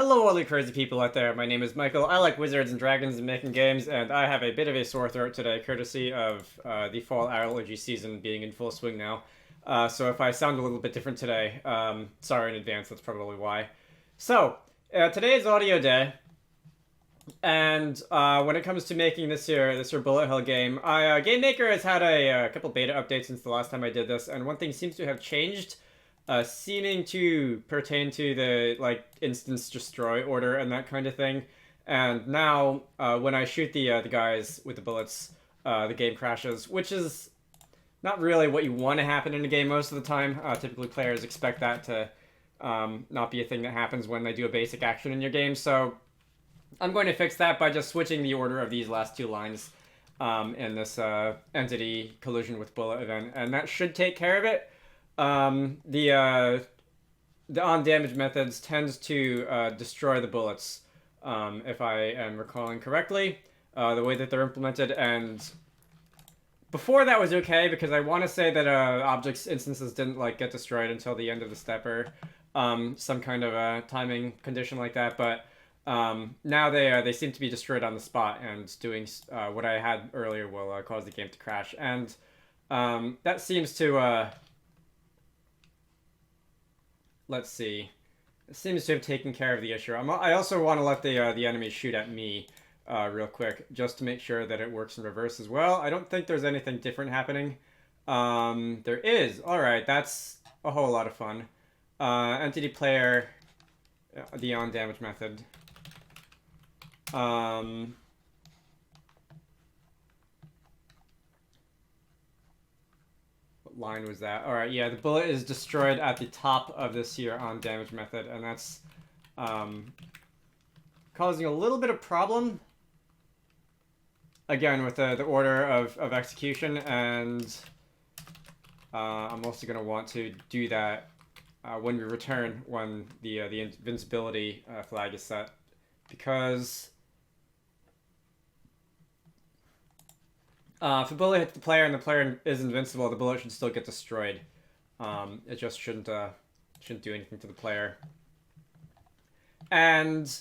Hello, all you crazy people out there. My name is Michael. I like wizards and dragons and making games, and I have a bit of a sore throat today, courtesy of the fall allergy season being in full swing now. So if I sound a little bit different today, sorry in advance, that's probably why. So, today is audio day, and when it comes to making this year Bullet Hell game, Game Maker has had a couple beta updates since the last time I did this, and one thing seems to have changed, seeming to pertain to the instance destroy order and that kind of thing. And now, when I shoot the guys with the bullets, the game crashes, which is not really what you want to happen in a game most of the time. Typically, players expect that to not be a thing that happens when they do a basic action in your game. So I'm going to fix that by just switching the order of these last two lines in this entity collision with bullet event, and that should take care of it. The on damage methods tends to destroy the bullets, if I am recalling correctly, the way that they're implemented. And before that was okay, because I want to say that objects instances didn't get destroyed until the end of the step, or some kind of a timing condition like that. But now they seem to be destroyed on the spot, and doing what I had earlier will cause the game to crash. And that seems to let's see. It seems to have taken care of the issue. I also want to let the enemy shoot at me real quick, just to make sure that it works in reverse as well. I don't think there's anything different happening. There is. All right, that's a whole lot of fun. Entity player, the on damage method. Line was that? All right, yeah, the bullet is destroyed at the top of this here on damage method, and that's causing a little bit of problem again with the order of execution. And I'm also going to want to do that when we return, when the invincibility flag is set, because if the bullet hits the player and the player is invincible, the bullet should still get destroyed. It just shouldn't do anything to the player. And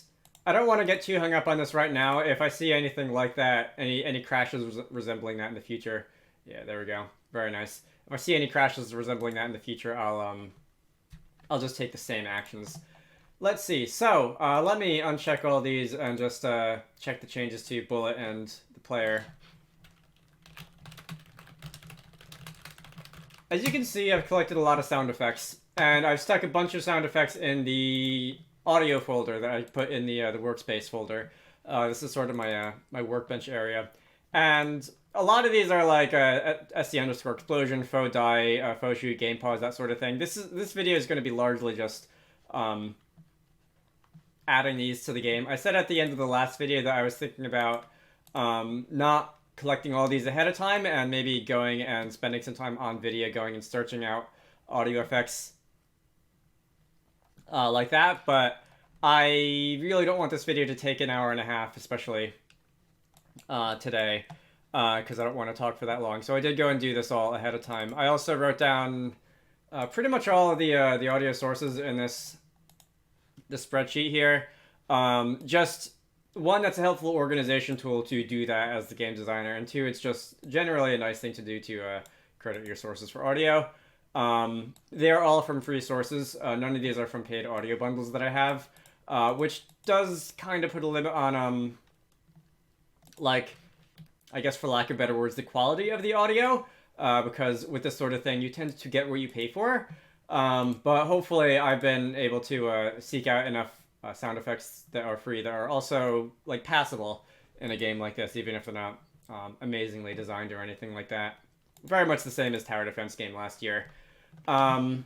I don't want to get too hung up on this right now. If I see anything like that, any crashes resembling that in the future, yeah, there we go, very nice. If I see any crashes resembling that in the future, I'll just take the same actions. Let's see. So let me uncheck all these and just check the changes to bullet and the player. As you can see, I've collected a lot of sound effects, and I've stuck a bunch of sound effects in the audio folder that I put in the workspace folder. This is sort of my my workbench area, and a lot of these are like SC_explosion, faux die, faux shoot, game pause, that sort of thing. This video is going to be largely just adding these to the game. I said at the end of the last video that I was thinking about not collecting all these ahead of time, and maybe going and spending some time on video, going and searching out audio effects like that. But I really don't want this video to take an hour and a half, especially today, because I don't want to talk for that long. So I did go and do this all ahead of time. I also wrote down pretty much all of the audio sources in this spreadsheet here. Just one, that's a helpful organization tool to do that as the game designer, and two, it's just generally a nice thing to do to credit your sources for audio. They're all from free sources. None of these are from paid audio bundles that I have, which does kind of put a limit on, I guess for lack of better words, the quality of the audio, because with this sort of thing, you tend to get what you pay for. But hopefully I've been able to seek out enough sound effects that are free, that are also passable in a game like this, even if they're not amazingly designed or anything like that. Very much the same as Tower Defense game last year. Not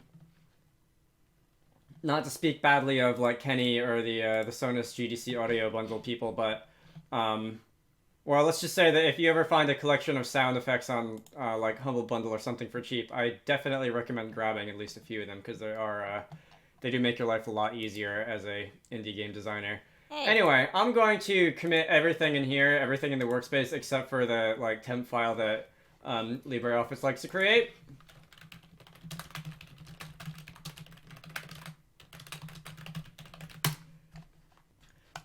to speak badly of Kenny or the Sonos GDC audio bundle people, but well, let's just say that if you ever find a collection of sound effects on Humble Bundle or something for cheap, I definitely recommend grabbing at least a few of them, because they do make your life a lot easier as a indie game designer. Hey. Anyway, I'm going to commit everything in here, everything in the workspace, except for the temp file that LibreOffice likes to create.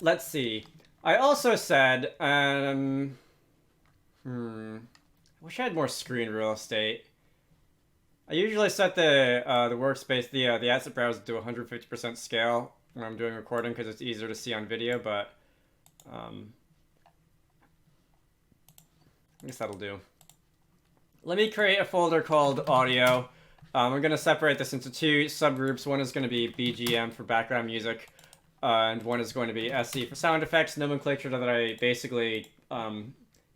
let's see. I also said, wish I had more screen real estate. I usually set the workspace, the asset browser to 150% scale when I'm doing recording because it's easier to see on video, but I guess that'll do. Let me create a folder called audio. I'm going to separate this into two subgroups. One is going to be BGM for background music, and one is going to be SE for sound effects, nomenclature that I basically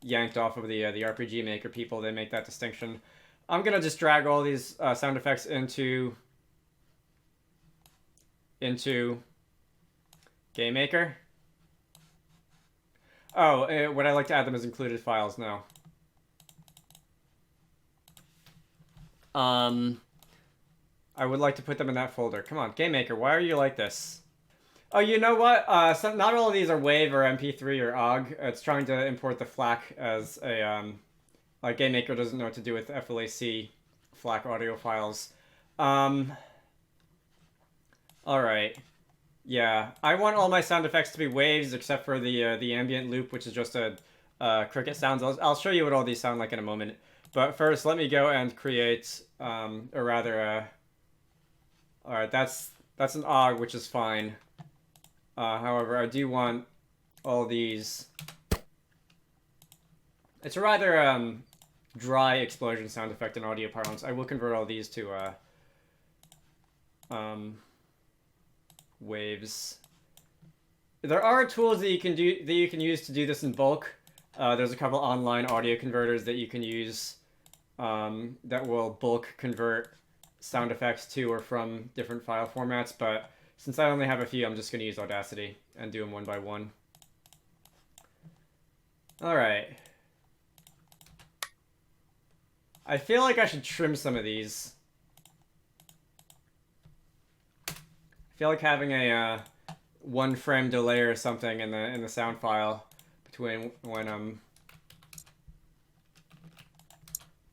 yanked off of the RPG Maker people. They make that distinction. I'm going to just drag all these sound effects into Game Maker. Oh, would I like to add them as included files? No. I would like to put them in that folder. Come on, Game Maker, why are you like this? Oh, you know what? Not all of these are WAV or MP3 or OGG. It's trying to import the FLAC as a, like Game Maker doesn't know what to do with FLAC FLAC audio files. Alright. Yeah, I want all my sound effects to be waves except for the ambient loop, which is just a cricket sounds. I'll show you what all these sound like in a moment. But first, let me go and create, or rather, alright, that's an OGG, which is fine. However, I do want all these. It's a rather dry explosion sound effect in audio parlance. I will convert all these to waves. There are tools that you can use to do this in bulk. There's a couple online audio converters that you can use that will bulk convert sound effects to or from different file formats, but since I only have a few, I'm just going to use Audacity and do them one by one. Alright. I feel like I should trim some of these. I feel like having a 1 frame delay or something in the sound file between when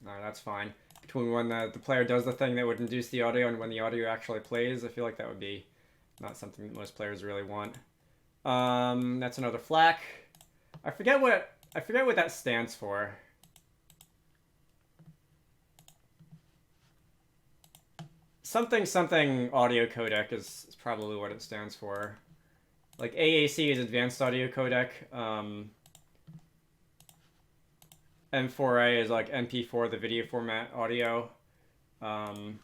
no, that's fine. Between when the player does the thing that would induce the audio and when the audio actually plays, I feel like that would be not something that most players really want. That's another FLAC. I forget what that stands for. Something audio codec is probably what it stands for. Like AAC is advanced audio codec. M4A is like MP4, the video format audio. Let's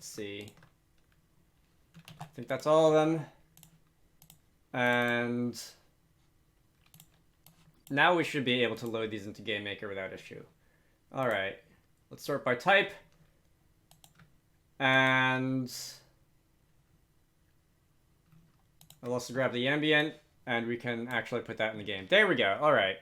see. I think that's all of them. And now we should be able to load these into Game Maker without issue. All right, let's sort by type. And I'll also grab the ambient, and we can actually put that in the game. There we go. All right.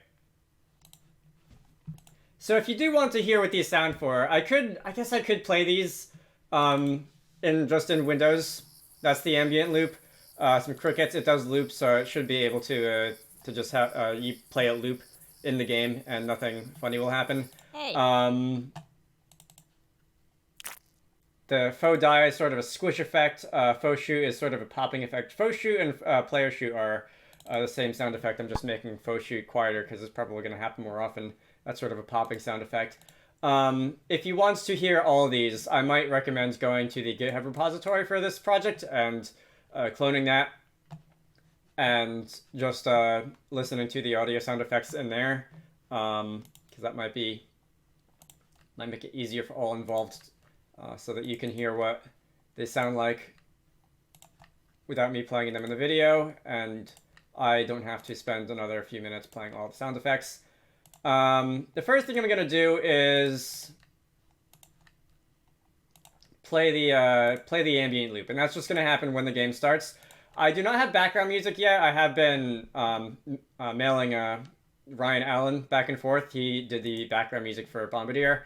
So if you do want to hear what these sound for, I guess I could play these in Windows. That's the ambient loop. Some crickets. It does loop, so it should be able to just have you play a loop in the game, and nothing funny will happen. Hey. The faux die is sort of a squish effect. Faux shoot is sort of a popping effect. Faux shoot and player shoot are the same sound effect. I'm just making faux shoot quieter because it's probably going to happen more often. That's sort of a popping sound effect. If you want to hear all these, I might recommend going to the GitHub repository for this project and cloning that and just listening to the audio sound effects in there, because that might make it easier for all involved, so that you can hear what they sound like without me playing them in the video, and I don't have to spend another few minutes playing all the sound effects. The first thing I'm going to do is play the ambient loop, and that's just going to happen when the game starts. I do not have background music yet. I have been mailing Ryan Allen back and forth. He did the background music for Bombardier,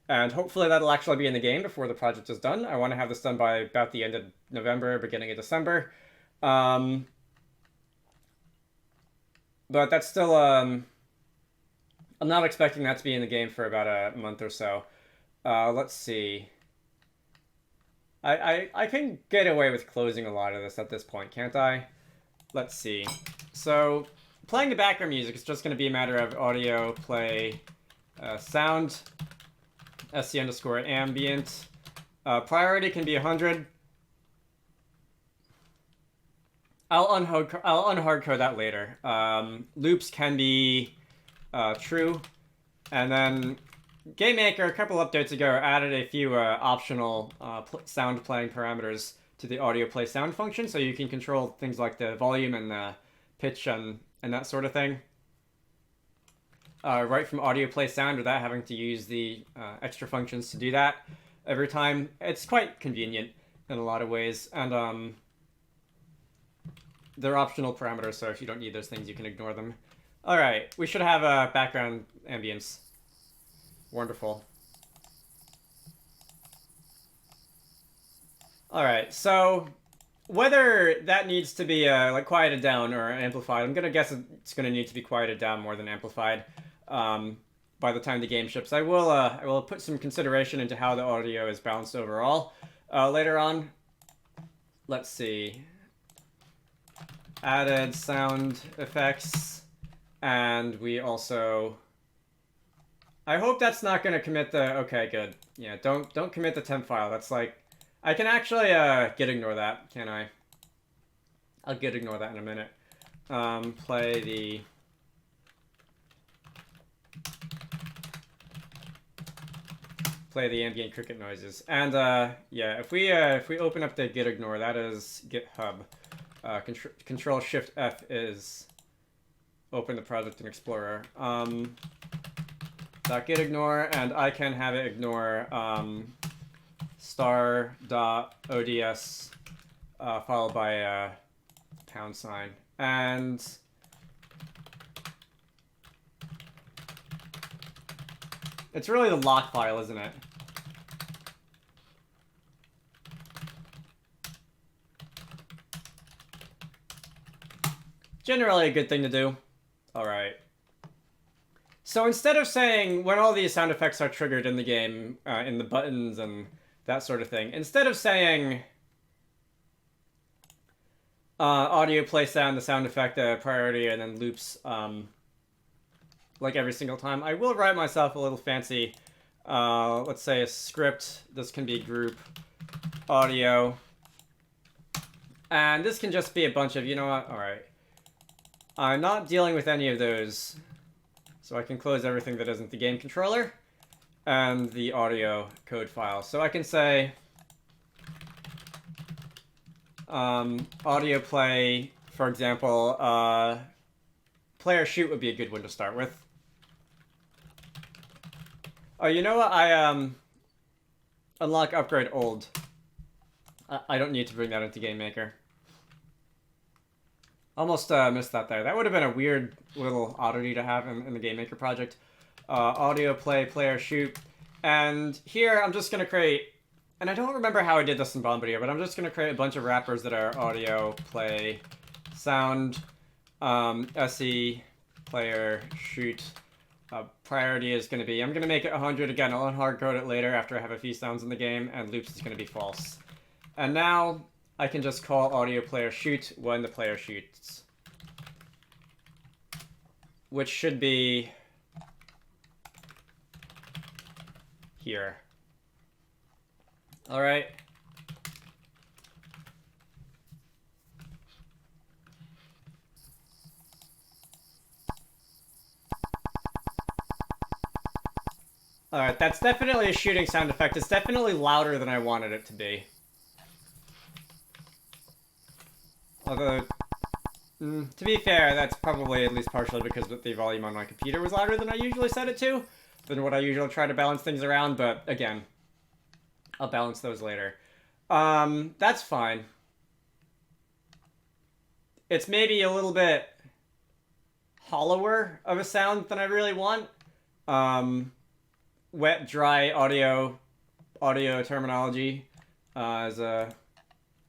and hopefully that'll actually be in the game before the project is done. I want to have this done by about the end of November, beginning of December. But that's still... I'm not expecting that to be in the game for about a month or so. Let's see. I can get away with closing a lot of this at this point, can't I? let's see. So playing the background music is just going to be a matter of audio play sound sc_ambient. Priority can be 100. I'll unhard code that later. Loops can be true, and then GameMaker a couple updates ago added a few optional sound playing parameters to the audio play sound function, so you can control things like the volume and the pitch and that sort of thing right from audio play sound without having to use the extra functions to do that every time. It's quite convenient in a lot of ways, and they're optional parameters, so if you don't need those things, you can ignore them. All right, we should have background ambience. Wonderful. All right, so whether that needs to be like quieted down or amplified, I'm gonna guess it's gonna need to be quieted down more than amplified by the time the game ships. I will put some consideration into how the audio is balanced overall later on. Let's see. Added sound effects, and we also. I hope that's not gonna commit the. Okay, good. Yeah, don't commit the temp file. That's like. I can actually git ignore that, can I? I'll git ignore that in a minute. Play the ambient cricket noises. And yeah, if we open up the git ignore, that is GitHub. Control Shift F is open the project in Explorer. .git ignore, and I can have it ignore star.ods followed by a £, and it's really the lock file, isn't it? Generally a good thing to do. All right. So instead of saying when all these sound effects are triggered in the game, in the buttons and that sort of thing, instead of saying audio play sound, the sound effect, the priority, and then loops like every single time, I will write myself a little fancy, let's say a script. This can be group audio. And this can just be a bunch of, you know what, all right. I'm not dealing with any of those, so I can close everything that isn't the game controller and the audio code file. So I can say audio play, for example, player shoot would be a good one to start with. Oh, you know what? I unlock upgrade old. I don't need to bring that into GameMaker. Almost missed that there. That would have been a weird little oddity to have in the GameMaker project. Audio play, player shoot. And here I'm just going to create, and I don't remember how I did this in Bombardier, but I'm just going to create a bunch of wrappers that are audio play, sound, SE, player, shoot. Priority is going to be, I'm going to make it 100 again. I'll unhard code it later after I have a few sounds in the game, and loops is going to be false. And now I can just call audio player shoot when the player shoots, which should be here. All right. All right, that's definitely a shooting sound effect. It's definitely louder than I wanted it to be. Although, to be fair, that's probably at least partially because the volume on my computer was louder than I usually set it to, than what I usually try to balance things around, but again, I'll balance those later. That's fine. It's maybe a little bit hollower of a sound than I really want. Wet, dry audio terminology is a...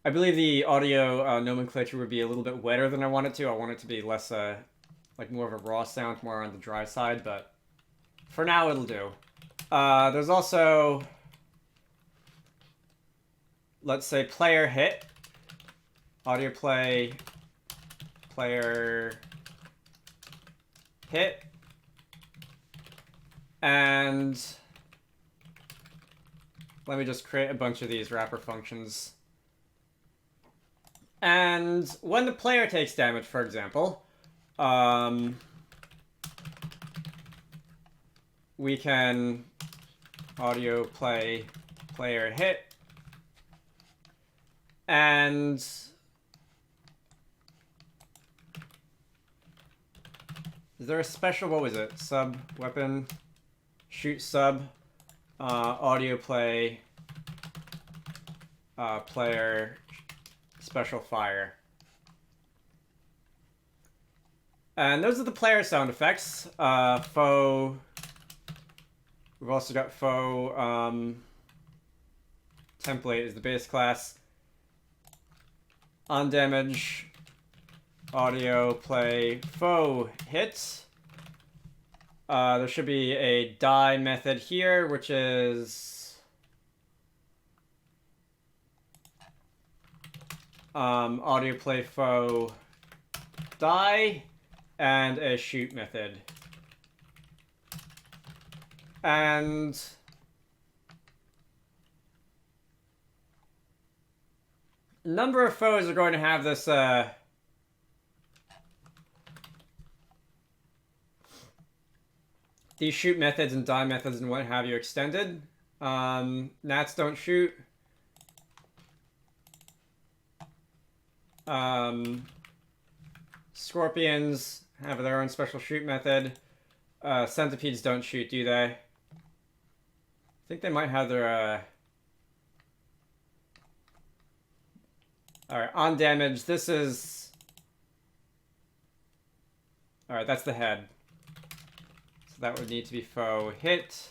I believe the audio nomenclature would be a little bit wetter than I want it to. I want it to be less, like more of a raw sound, more on the dry side, but for now it'll do. There's also, let's say, player hit, audio play, player hit. And let me just create a bunch of these wrapper functions. And when the player takes damage, for example, we can audio play player hit. And is there a special, what was it? Sub weapon, shoot sub, audio play, player special fire. And those are the player sound effects. Foe. We've also got foe. Template is the base class. On damage, audio play foe hit. There should be a die method here, which is audio play foe die, and a shoot method. And a number of foes are going to have this these shoot methods and die methods and what have you extended. Gnats don't shoot. Scorpions have their own special shoot method. Centipedes don't shoot, do they? I think they might have their Alright, on damage, this is... Alright, that's the head. So that would need to be foe hit.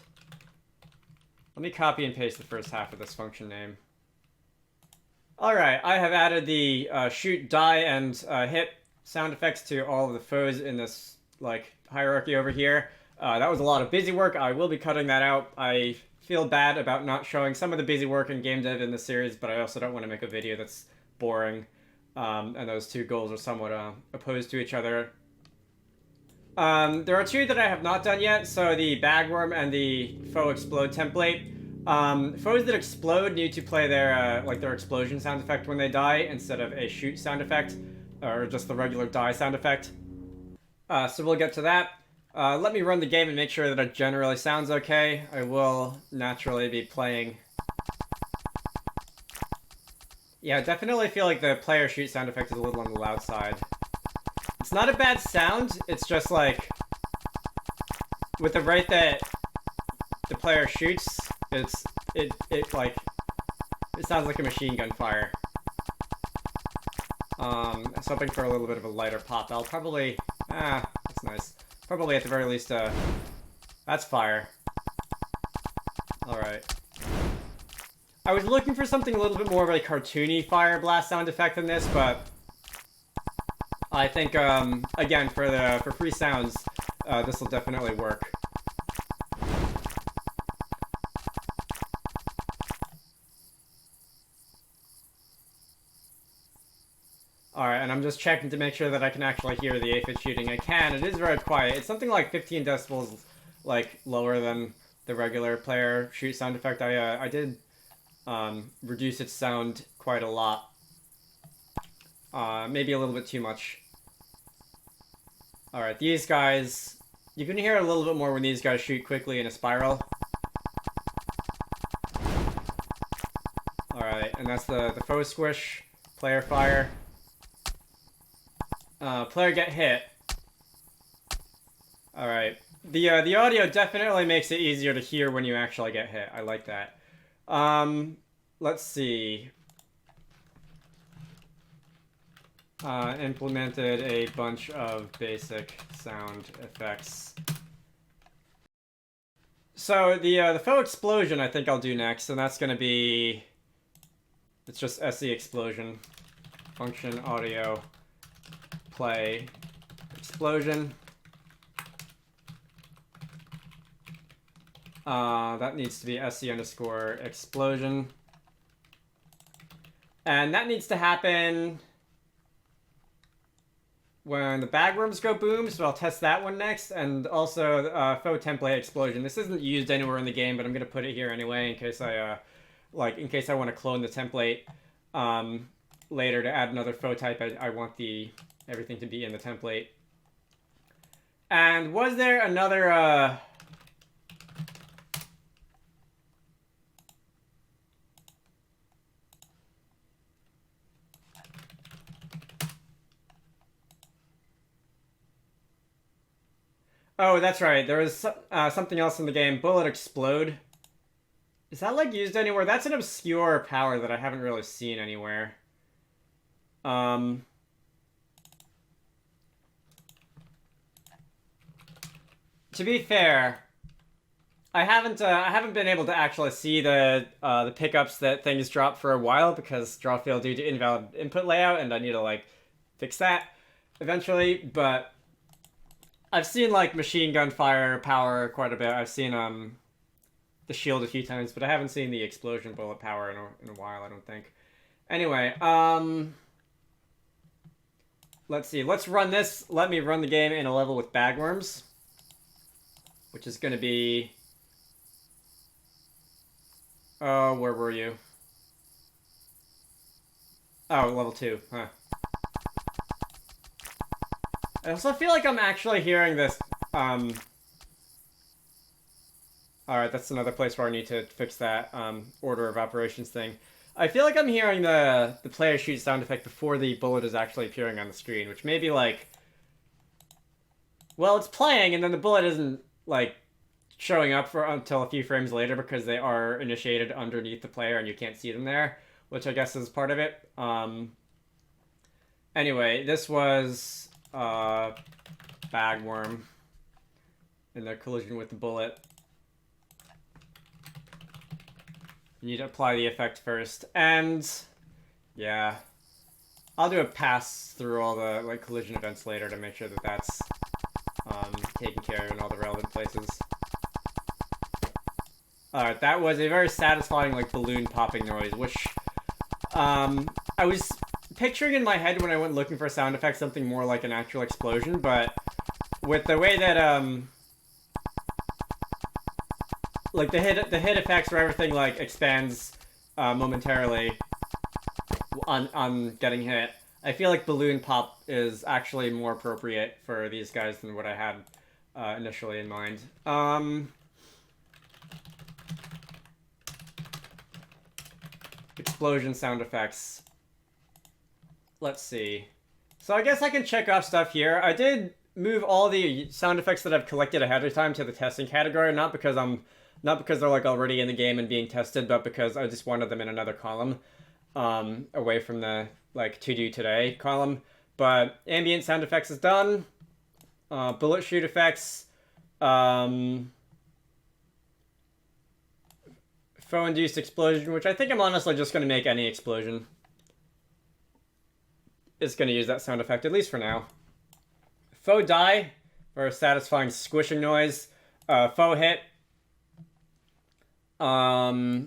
Let me copy and paste the first half of this function name. Alright, I have added the shoot, die, and hit sound effects to all of the foes in this like hierarchy over here. That was a lot of busy work. I will be cutting that out. I feel bad about not showing some of the busy work in game dev in this series, but I also don't want to make a video that's boring, and those two goals are somewhat opposed to each other. There are two that I have not done yet, so the bagworm and the foe explode template. Foes that explode need to play their like their explosion sound effect when they die instead of a shoot sound effect, or just the regular die sound effect. So we'll get to that. Let me run the game and make sure that it generally sounds okay. I will naturally be playing. Yeah, definitely feel like the player shoot sound effect is a little on the loud side. It's not a bad sound, it's just like, with the rate that the player shoots, it sounds like a machine gun fire. I was hoping for a little bit of a lighter pop. I'll probably, that's nice. Probably at the very least, that's fire. Alright. I was looking for something a little bit more of a cartoony fire blast sound effect than this, but I think, again, for free sounds, this will definitely work. Alright, and I'm just checking to make sure that I can actually hear the aphid shooting. I can. It is very quiet. It's something like 15 decibels, like, lower than the regular player shoot sound effect. I did reduce its sound quite a lot. Maybe a little bit too much. Alright, these guys... You can hear a little bit more when these guys shoot quickly in a spiral. Alright, and that's the foe squish, player fire. Player get hit. Alright. The audio definitely makes it easier to hear when you actually get hit. I like that. Let's see. Implemented a bunch of basic sound effects. So the faux explosion I think I'll do next, and that's gonna be... It's just SE explosion. Function audio play explosion. That needs to be SE underscore explosion. And that needs to happen when the bagworms go boom, so I'll test that one next, and also faux template explosion. This isn't used anywhere in the game, but I'm gonna put it here anyway in case I in case I want to clone the template later to add another faux type. I want everything to be in the template. And was there another Oh, that's right. There was something else in the game. Bullet explode. Is that like used anywhere? That's an obscure power that I haven't really seen anywhere. To be fair, I haven't been able to actually see the pickups that things drop for a while because draw failed due to invalid input layout, and I need to like fix that eventually. But I've seen like machine gun fire power quite a bit. I've seen the shield a few times, but I haven't seen the explosion bullet power in a while, I don't think. Anyway, let's see. Let's run this. Let me run the game in a level with bagworms, which is going to be... Oh, where were you? Oh, level 2, huh. I also feel like I'm actually hearing this, Alright, that's another place where I need to fix that, order of operations thing. I feel like I'm hearing the player shoot sound effect before the bullet is actually appearing on the screen, which may be like... Well, it's playing, and then the bullet isn't, like, showing up until a few frames later because they are initiated underneath the player and you can't see them there, which I guess is part of it. Anyway, this was bagworm in their collision with the bullet. You need to apply the effect first, and yeah, I'll do a pass through all the like collision events later to make sure that that's taken care of in all the relevant places. Alright, that was a very satisfying like balloon popping noise, which I was picturing in my head when I went looking for sound effects something more like an actual explosion, but with the way that like the hit effects where everything like expands momentarily on getting hit, I feel like balloon pop is actually more appropriate for these guys than what I had initially in mind. Explosion sound effects. Let's see. So I guess I can check off stuff here. I did move all the sound effects that I've collected ahead of time to the testing category, not because they're like already in the game and being tested, but because I just wanted them in another column, away from the like to do today column. But ambient sound effects is done. Bullet shoot effects. Foe-induced explosion, which I think I'm honestly just going to make any explosion. It's going to use that sound effect, at least for now. Foe die, for a satisfying squishing noise. Foe hit.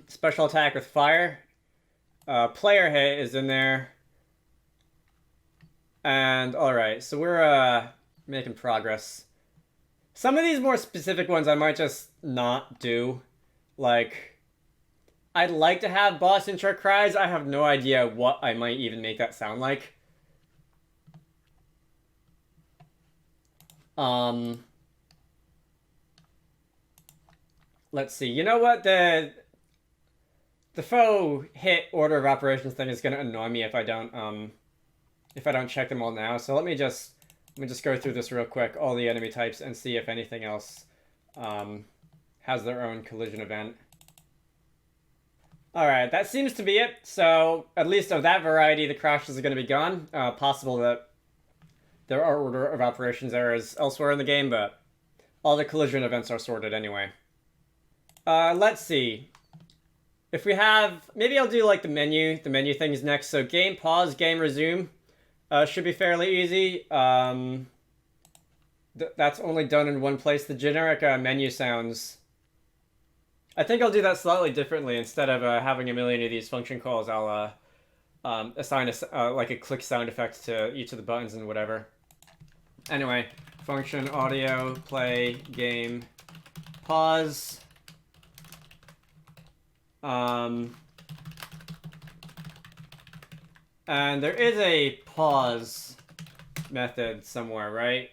Special attack with fire. Player hit is in there. And, alright, so we're making progress. Some of these more specific ones I might just not do. Like... I'd like to have boss intro cries. I have no idea what I might even make that sound like. Let's see. You know what? The foe hit order of operations thing is going to annoy me if I don't check them all now. So let me just go through this real quick, all the enemy types, and see if anything else has their own collision event. Alright, that seems to be it. So, at least of that variety, the crashes are going to be gone. Possible that there are order of operations errors elsewhere in the game, but all the collision events are sorted anyway. Let's see. If we have... Maybe I'll do, like, the menu things next. So, game pause, game resume. Should be fairly easy. That's only done in one place. The generic menu sounds... I think I'll do that slightly differently. Instead of having a million of these function calls, I'll assign like a click sound effect to each of the buttons and whatever. Anyway, function audio play game pause. And there is a pause method somewhere, right?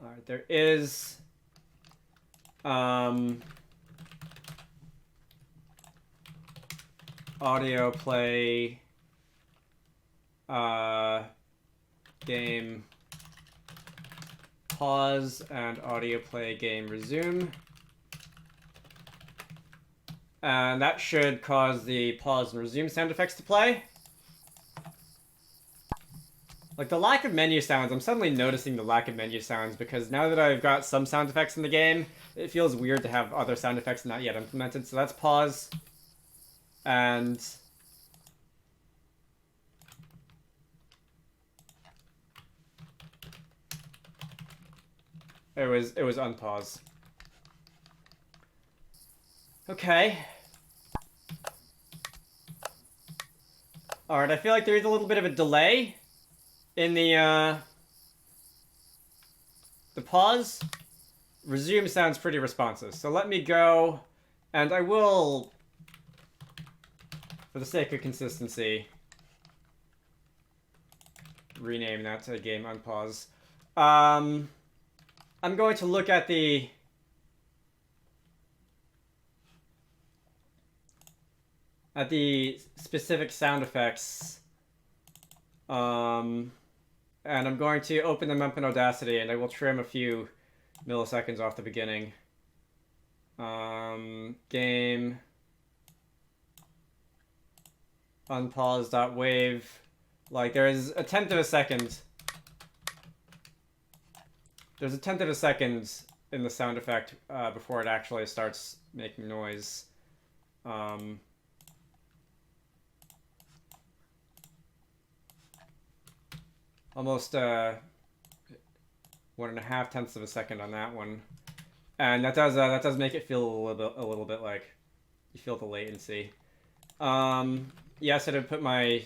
All right, there is audio play game pause and audio play game resume. And that should cause the pause and resume sound effects to play. Like, the lack of menu sounds, I'm suddenly noticing the lack of menu sounds, because now that I've got some sound effects in the game, it feels weird to have other sound effects not yet implemented. So that's pause. And it was unpause. Okay. Alright, I feel like there is a little bit of a delay in the pause. Resume sounds pretty responsive. So let me go, and I will, for the sake of consistency, rename that to game unpause. I'm going to look at the specific sound effects, and I'm going to open them up in Audacity, and I will trim a few milliseconds off the beginning. Game unpause.wave. Like, there's a tenth of a second. There's a tenth of a second in the sound effect before it actually starts making noise. Almost 1.5 tenths of a second on that one, and that does make it feel a little bit like you feel the latency. Yes, I did put my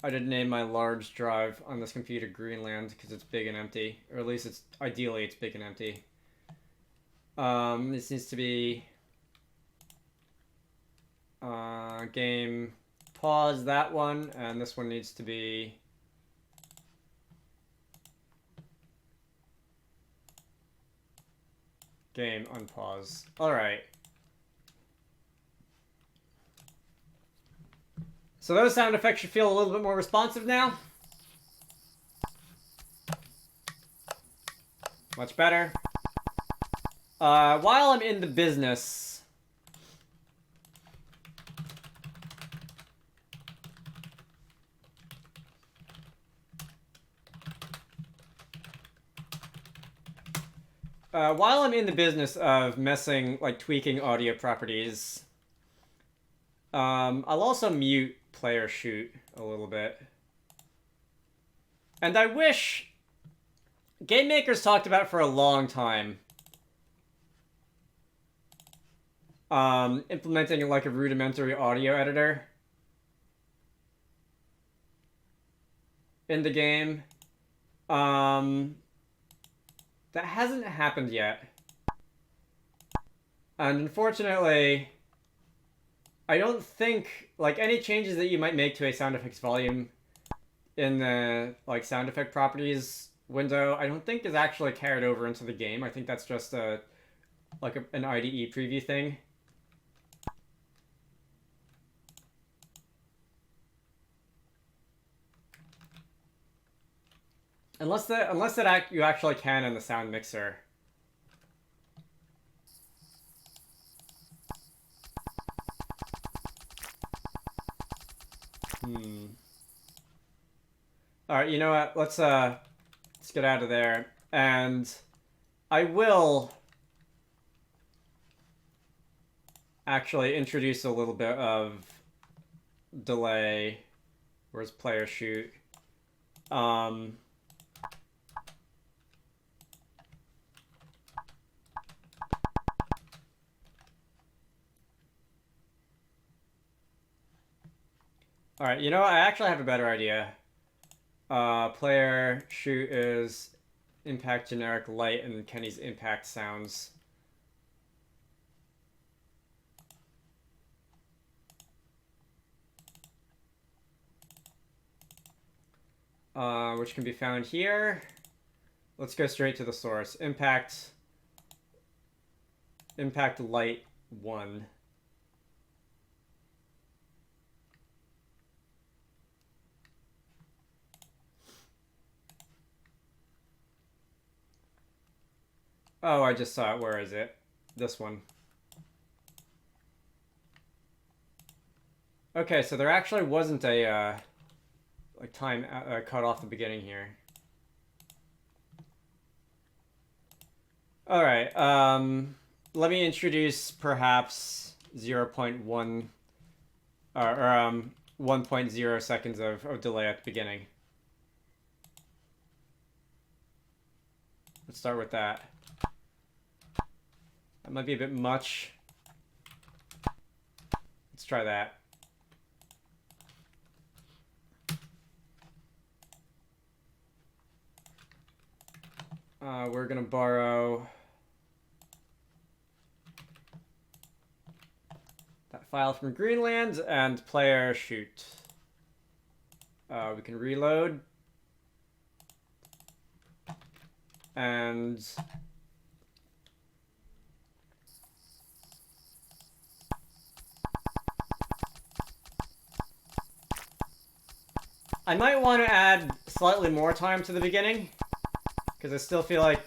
I did name my large drive on this computer Greenland because it's big and empty, or at least it's big and empty. This needs to be game pause, that one, and this one needs to be game unpause. Alright. So those sound effects should feel a little bit more responsive now. Much better. While I'm in the business, of messing, like, tweaking audio properties, I'll also mute player shoot a little bit. And I wish game makers talked about for a long time implementing like a rudimentary audio editor in the game. That hasn't happened yet. And unfortunately, I don't think, like, any changes that you might make to a sound effects volume in the, like, sound effect properties window, I don't think is actually carried over into the game. I think that's just an IDE preview thing. Unless you actually can in the sound mixer. Alright, you know what? Let's get out of there. And I will actually introduce a little bit of delay. Where's player shoot? All right, you know what? I actually have a better idea. Player shoot is impact generic light and Kenny's impact sounds. Which can be found here. Let's go straight to the source. Impact light 1. Oh, I just saw it. Where is it? This one. Okay, so there actually wasn't a like time cut off the beginning here. All right. Let me introduce perhaps 0.1 or 1.0 seconds of delay at the beginning. Let's start with that. That might be a bit much. Let's try that. We're gonna borrow that file from Greenland and player shoot. We can reload. And I might want to add slightly more time to the beginning, because I still feel like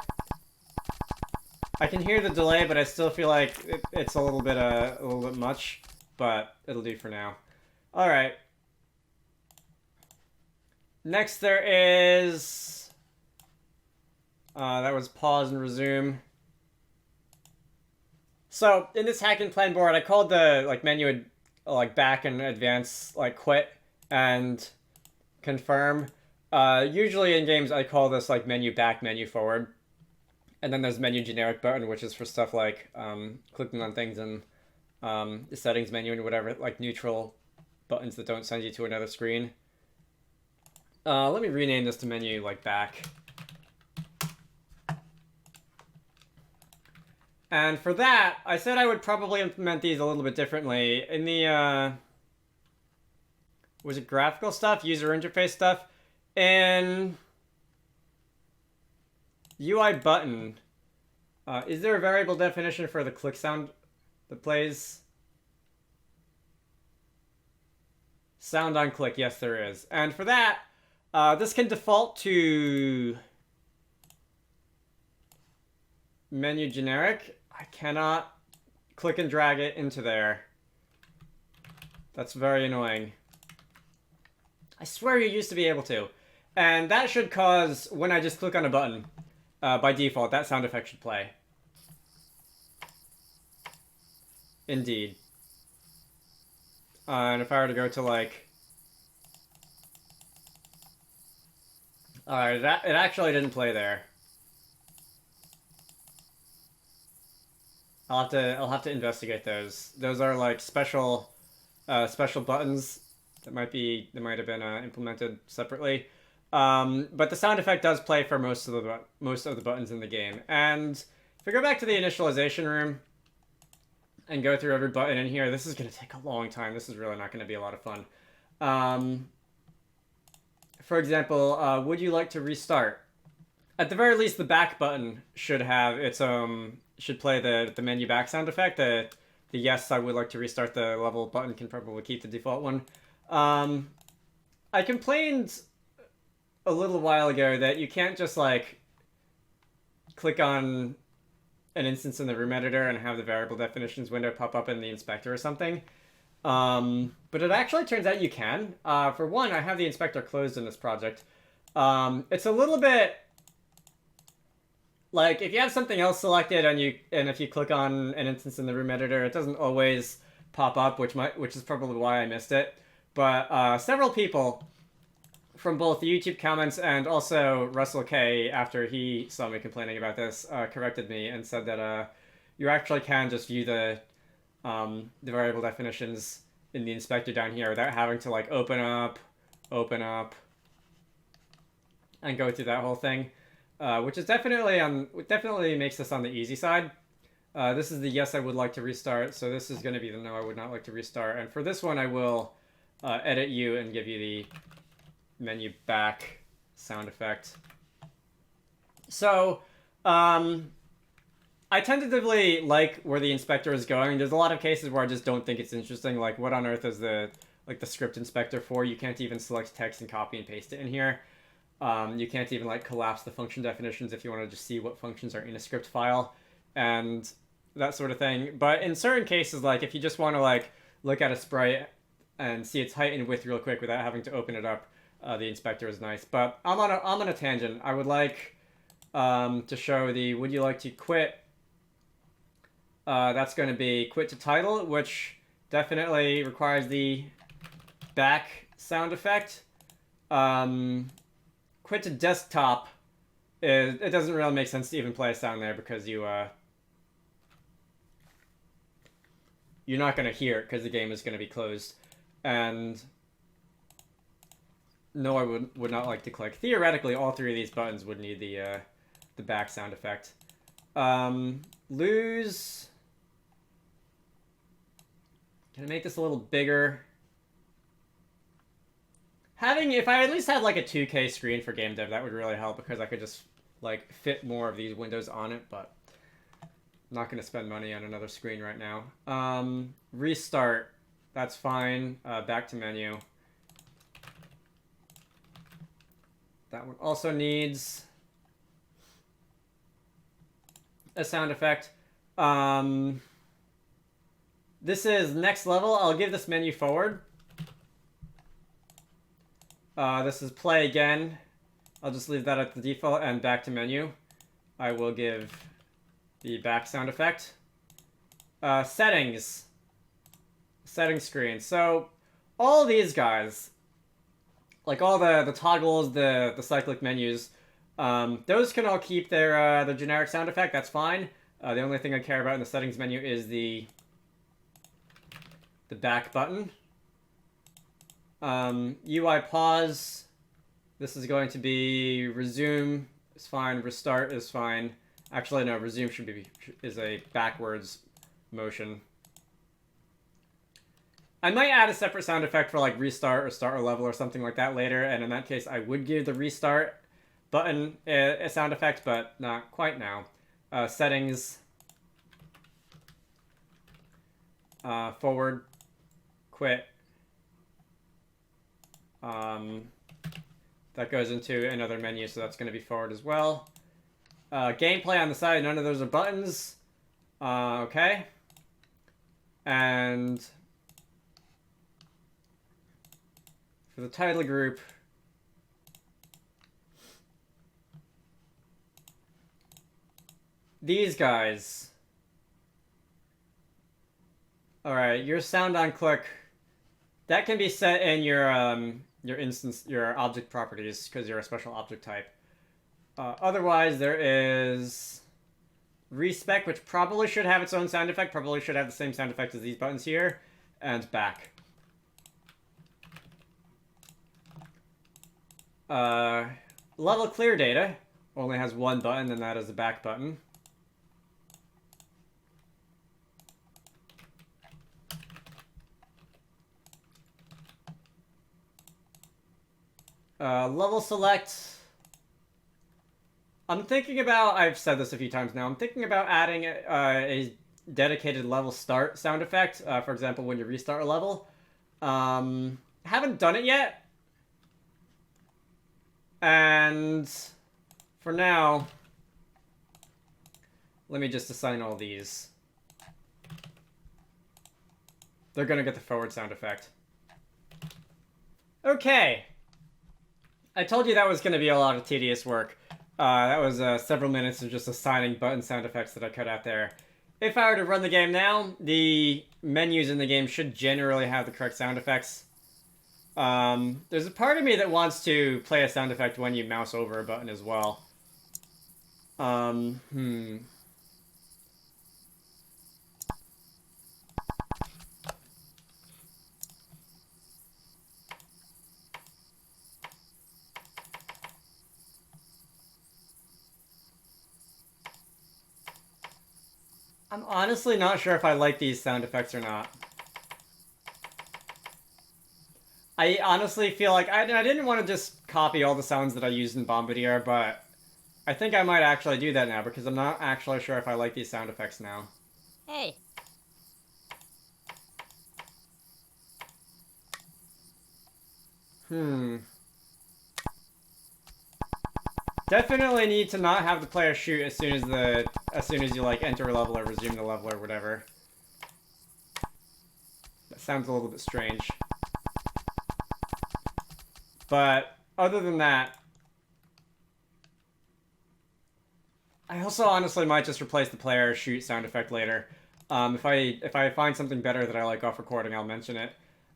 I can hear the delay, but I still feel like it's a little bit much, but it'll do for now. All right. Next there is that was pause and resume. So in this hack and plan board, I called the like menu like back and advance like quit and confirm. Usually in games, I call this like menu back, menu forward. And then there's menu generic button, which is for stuff like clicking on things in the settings menu and whatever, like neutral buttons that don't send you to another screen. Let me rename this to menu like back. And for that, I said I would probably implement these a little bit differently. In the, was it graphical stuff, user interface stuff? In UI button, is there a variable definition for the click sound that plays? Sound on click, yes there is. And for that, this can default to menu generic. I cannot click and drag it into there. That's very annoying. I swear you used to be able to. And that should cause, when I just click on a button, by default, that sound effect should play. Indeed. And if I were to go to like... Alright, it actually didn't play there. I'll have to investigate those. Those are like special buttons that might have been implemented separately. But the sound effect does play for most of the buttons in the game. And if we go back to the initialization room and go through every button in here, this is going to take a long time. This is really not going to be a lot of fun. For example, would you like to restart? At the very least, the back button should have its should play the menu back sound effect. The yes, I would like to restart the level button can probably keep the default one. I complained a little while ago that you can't just like click on an instance in the room editor and have the variable definitions window pop up in the inspector or something. But it actually turns out you can. For one, I have the inspector closed in this project. It's a little bit like if you have something else selected and if you click on an instance in the room editor, it doesn't always pop up, which is probably why I missed it. But several people from both the YouTube comments and also Russell K, after he saw me complaining about this, corrected me and said that you actually can just view the variable definitions in the inspector down here without having to like open up, and go through that whole thing, which is definitely makes this on the easy side. This is the yes, I would like to restart. So this is going to be the no, I would not like to restart. And for this one, I will edit you and give you the menu back sound effect. So I tentatively like where the inspector is going. There's a lot of cases where I just don't think it's interesting. Like, what on earth is the script inspector for? You can't even select text and copy and paste it in here. You can't even like collapse the function definitions if you want to just see what functions are in a script file and that sort of thing. But in certain cases, like if you just want to like look at a sprite and see its height and width real quick without having to open it up, the inspector is nice. But I'm on a tangent. I would like to show the would you like to quit. That's going to be quit to title, which definitely requires the back sound effect. Quit to desktop, it doesn't really make sense to even play a sound there because you're not going to hear it because the game is going to be closed. And no, I would not like to click. Theoretically, all three of these buttons would need the back sound effect. Lose. Can I make this a little bigger? If I at least had like a 2K screen for gamedev, that would really help because I could just like fit more of these windows on it, but I'm not going to spend money on another screen right now. Restart, that's fine. Back to menu. That one also needs a sound effect. This is next level. I'll give this menu forward. This is play again. I'll just leave that at the default and back to menu. I will give the back sound effect. Settings. Setting screen. So all these guys, like all the toggles, the cyclic menus, those can all keep their generic sound effect. That's fine. The only thing I care about in the settings menu is the back button. UI pause. This is going to be resume is fine. Restart is fine. Actually, no. Resume is a backwards motion. I might add a separate sound effect for like restart or start a level or something like that later. And in that case, I would give the restart button a sound effect, but not quite now. Settings. Forward. Quit. That goes into another menu, so that's going to be forward as well. Gameplay on the side, none of those are buttons. Okay. And for the title group, these guys. Alright, your sound on click, that can be set in your instance, your object properties, because you're a special object type. Otherwise, there is respec, which probably should have its own sound effect, probably should have the same sound effect as these buttons here, and back. Level clear data only has one button, and that is the back button. Level select. I'm thinking about, I've said this a few times now, I'm thinking about adding a dedicated level start sound effect, for example, when you restart a level. Haven't done it yet. And for now, let me just assign all these. They're gonna get the forward sound effect. Okay. I told you that was going to be a lot of tedious work. That was several minutes of just assigning button sound effects that I cut out there. If I were to run the game now, the menus in the game should generally have the correct sound effects. There's a part of me that wants to play a sound effect when you mouse over a button as well. I'm honestly not sure if I like these sound effects or not. I honestly feel like I didn't want to just copy all the sounds that I used in Bombardier, but I think I might actually do that now because I'm not actually sure if I like these sound effects now. Hey. Definitely need to not have the player shoot as soon as you like enter a level or resume the level or whatever. That sounds a little bit strange. But other than that, I also honestly might just replace the player shoot sound effect later. If I find something better that I like off recording, I'll mention it.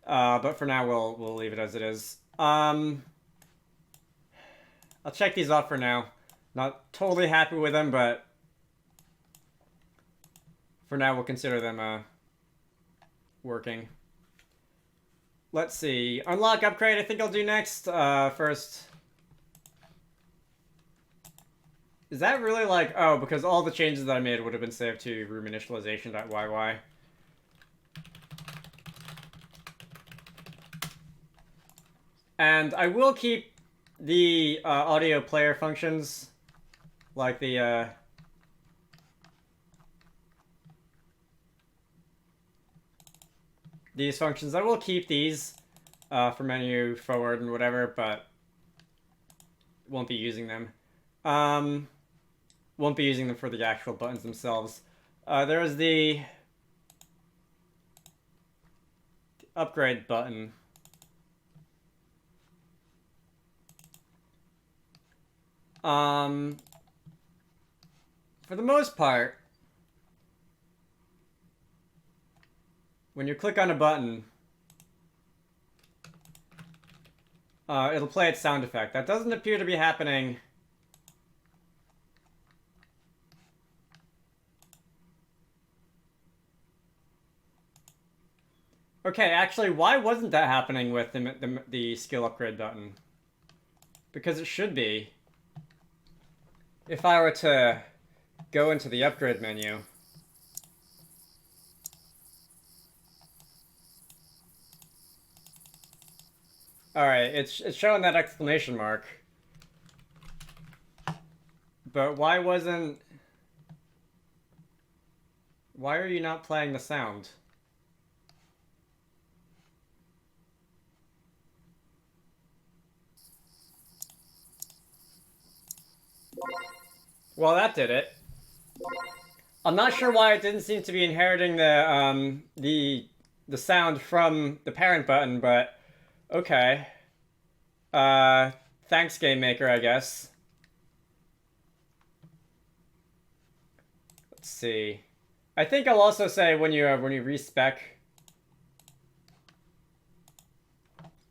But for now, we'll leave it as it is. I'll check these off for now. Not totally happy with them, but for now we'll consider them working. Let's see. Unlock upgrade, I think I'll do next. First. Is that really like... Oh, because all the changes that I made would have been saved to room initialization.yy. And I will keep the audio player functions, like the... these functions. I will keep these for menu forward and whatever, but won't be using them. Won't be using them for the actual buttons themselves. There is the upgrade button. For the most part, when you click on a button, it'll play its sound effect. That doesn't appear to be happening. Okay, actually, why wasn't that happening with the skill upgrade button? Because it should be. If I were to go into the upgrade menu. Alright, it's showing that exclamation mark. But why wasn't... Why are you not playing the sound? Well, that did it. I'm not sure why it didn't seem to be inheriting the sound from the parent button, but okay. Thanks, Game Maker, I guess. Let's see. I think I'll also say when you respec,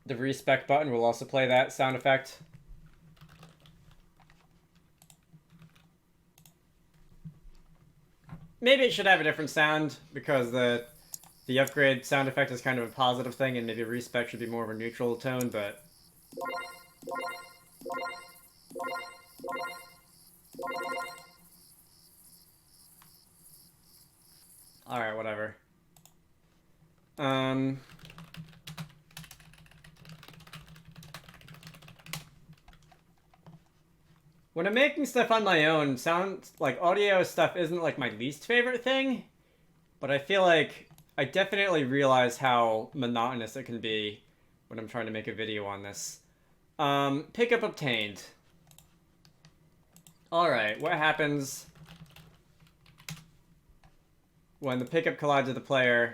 the respec button will also play that sound effect. Maybe it should have a different sound because the upgrade sound effect is kind of a positive thing, and maybe respec should be more of a neutral tone, but... Alright, whatever. When I'm making stuff on my own, sound, like, audio stuff isn't, like, my least favorite thing, but I feel like I definitely realize how monotonous it can be when I'm trying to make a video on this. Pickup obtained. Alright, what happens when the pickup collides with the player?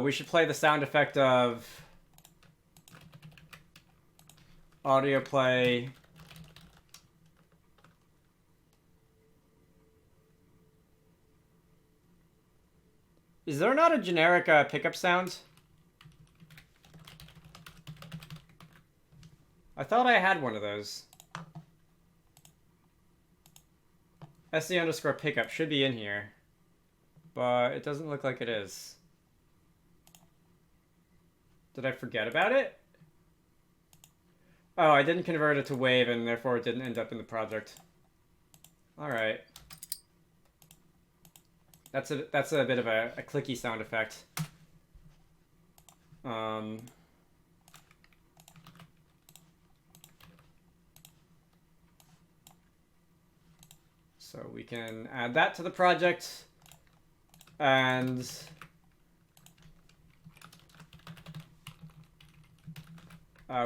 We should play the sound effect of audio play. Is there not a generic pickup sound? I thought I had one of those. SC underscore pickup should be in here, but it doesn't look like it is. Did I forget about it? Oh, I didn't convert it to wave, and therefore it didn't end up in the project. Alright. That's a bit of a clicky sound effect. So we can add that to the project, and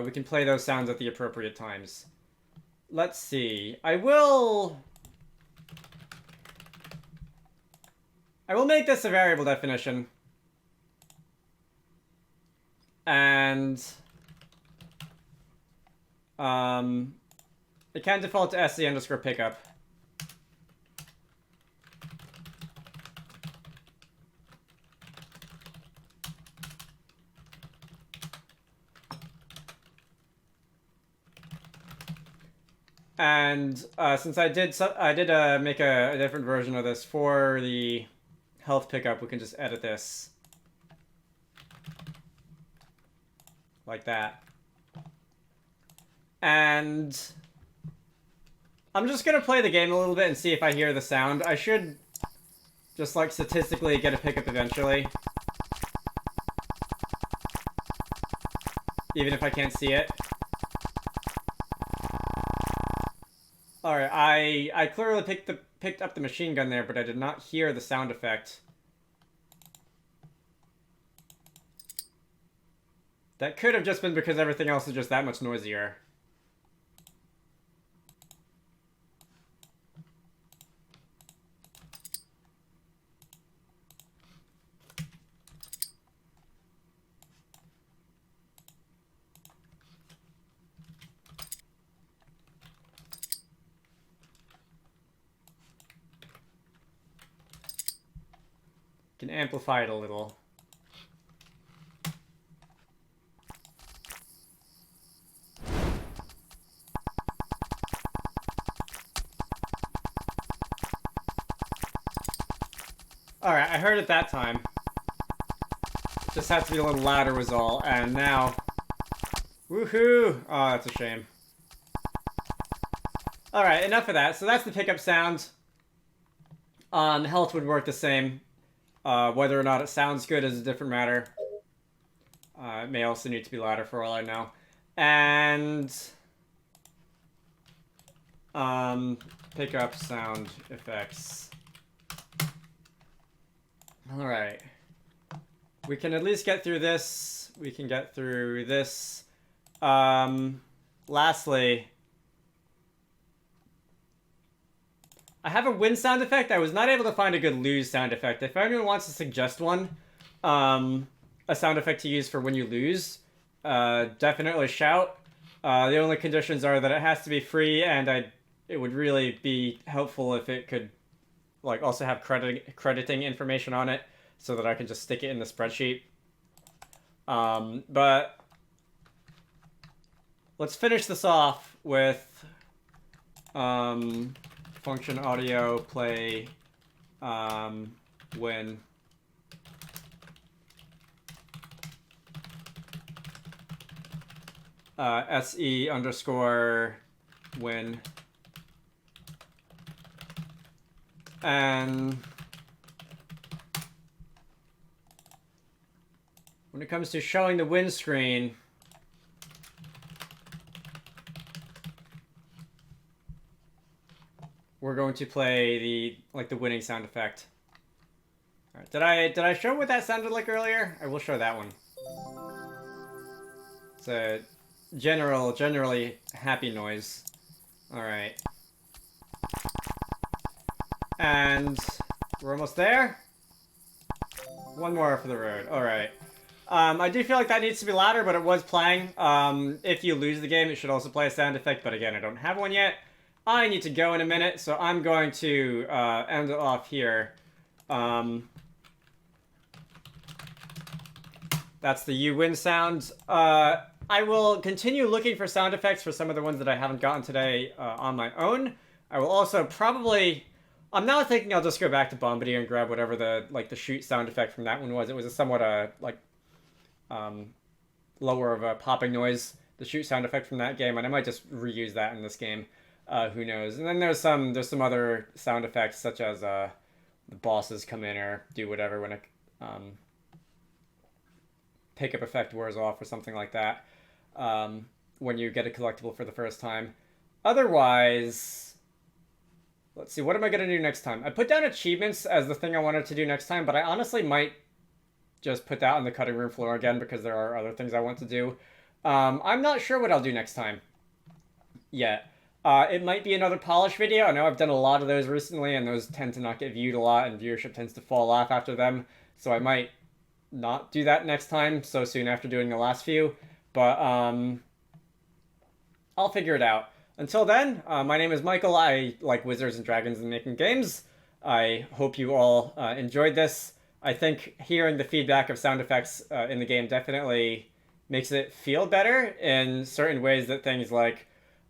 we can play those sounds at the appropriate times. Let's see. I will make this a variable definition. And it can default to sc_pickup. And since I did make a different version of this for the health pickup, we can just edit this like that. And I'm just gonna play the game a little bit and see if I hear the sound. I should just like statistically get a pickup eventually, even if I can't see it. Alright, I clearly picked up the machine gun there, but I did not hear the sound effect. That could have just been because everything else is just that much noisier. Can amplify it a little. Alright, I heard it that time. Just has to be a little louder was all. And now... Woohoo! Oh, that's a shame. Alright, enough of that. So that's the pickup sound. Health would work the same. Whether or not it sounds good is a different matter. It may also need to be louder for all I know. And... pickup sound effects. Alright. We can at least get through this. We can get through this. Lastly... I have a win sound effect. I was not able to find a good lose sound effect. If anyone wants to suggest one, a sound effect to use for when you lose, definitely shout. The only conditions are that it has to be free, and it would really be helpful if it could like also have crediting information on it so that I can just stick it in the spreadsheet. But let's finish this off with function audio play when se_when, and when it comes to showing the win screen, we're going to play the winning sound effect. All right, did I show what that sounded like earlier? I will show that one. It's a generally happy noise. All right, and we're almost there. One more for the road. All right. I do feel like that needs to be louder, but it was playing. If you lose the game, it should also play a sound effect, but again, I don't have one yet. I need to go in a minute, so I'm going to end it off here. That's the you win sound. I will continue looking for sound effects for some of the ones that I haven't gotten today on my own. I will also probably... I'm now thinking I'll just go back to Bombardier and grab whatever the shoot sound effect from that one was. It was a somewhat lower of a popping noise the shoot sound effect from that game, and I might just reuse that in this game. Who knows? And then there's some other sound effects such as the bosses come in or do whatever when a pickup effect wears off or something like that. When you get a collectible for the first time. Otherwise, let's see, what am I going to do next time? I put down achievements as the thing I wanted to do next time, but I honestly might just put that on the cutting room floor again because there are other things I want to do. I'm not sure what I'll do next time yet. It might be another polish video. I know I've done a lot of those recently, and those tend to not get viewed a lot, and viewership tends to fall off after them. So I might not do that next time so soon after doing the last few. But I'll figure it out. Until then, my name is Michael. I like Wizards and Dragons and making games. I hope you all enjoyed this. I think hearing the feedback of sound effects in the game definitely makes it feel better in certain ways that things like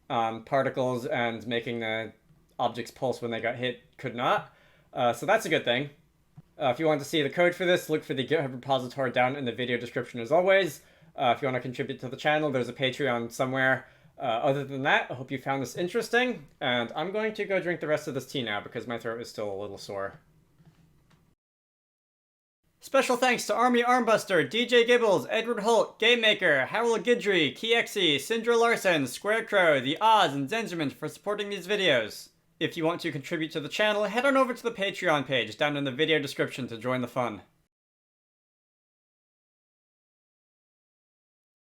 particles and making the objects pulse when they got hit could not. So that's a good thing. If you want to see the code for this, look for the GitHub repository down in the video description as always. If you want to contribute to the channel, there's a Patreon somewhere. Other than that, I hope you found this interesting, and I'm going to go drink the rest of this tea now because my throat is still a little sore. Special thanks to Army Armbuster, DJ Gibbles, Edward Holt, Game Maker, Harold Gidry, Kiexi, Syndra Larson, Squarecrow, The Oz, and Zenzerman for supporting these videos. If you want to contribute to the channel, head on over to the Patreon page down in the video description to join the fun.